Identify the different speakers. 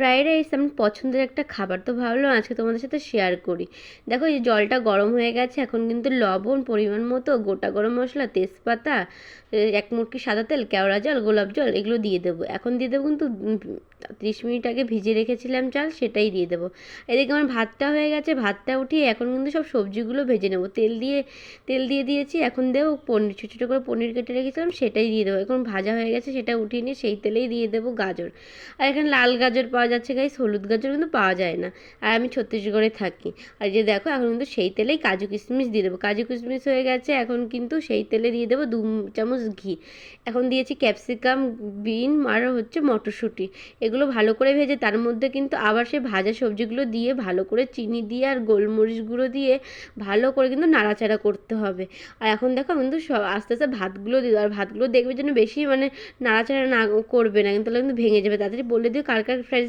Speaker 1: Fried rice আমার পছন্দের একটা খাবার, তো ভাবলাম আজকে তোমাদের সাথে শেয়ার করি। দেখো এই জলটা গরম হয়ে গেছে, এখন কিন্তু লবণ পরিমাণ মতো, গোটা গরম মশলা, তেজপাতা, এক মুটকি সাদা তেল, কেওড়া জল, গোলাপ জল এগুলো দিয়ে দেবো। এখন দিয়ে দেবো কিন্তু 30 মিনিট আগে ভিজিয়ে রেখেছিলাম চাল, সেটাই দিয়ে দেবো। এদিকে আমার ভাতটা হয়ে গেছে, ভাতটা উঠিয়ে এখন কিন্তু সব সবজিগুলো ভেজে নেবো। তেল দিয়ে দিয়েছি, এখন দেবো পনির, ছোটো ছোটো করে পনির কেটে রেখেছিলাম সেটাই দিয়ে দেবো। এখন ভাজা হয়ে গেছে, সেটা উঠিয়ে নিয়ে সেই তেলেই দিয়ে দেবো গাজর। আর এখানে লাল গাজর পাওয়া যাচ্ছে গাইস, হলুদ গাজর কিন্তু পাওয়া যায় না, আর আমি ছত্তিশগড়ে থাকি। আর যে দেখো এখন কিন্তু সেই তেলেই কাজু কিশমিশ দিয়ে দেবো। কাজু কিশমিশ হয়ে গেছে, এখন কিন্তু সেই তেলে দিয়ে দেবো 2 চামচ ঘি। এখন দিয়েছি ক্যাপসিকাম, বিন আর হচ্ছে মটরশুঁটি, এগুলো ভালো করে ভেজে তার মধ্যে কিন্তু আবার সেই ভাজা সবজিগুলো দিয়ে ভালো করে চিনি দিয়ে আর গোলমরিচ গুঁড়ো দিয়ে ভালো করে কিন্তু নাড়াচাড়া করতে হবে। আর এখন দেখো কিন্তু সব আস্তে আস্তে ভাতগুলো দিও, আর ভাতগুলো দেখবে যেন বেশি নাড়াচাড়া না করবে না, কিন্তু তাহলে কিন্তু ভেঙে যাবে। তাড়াতাড়ি বলে দিও কার কার ফ্রাইড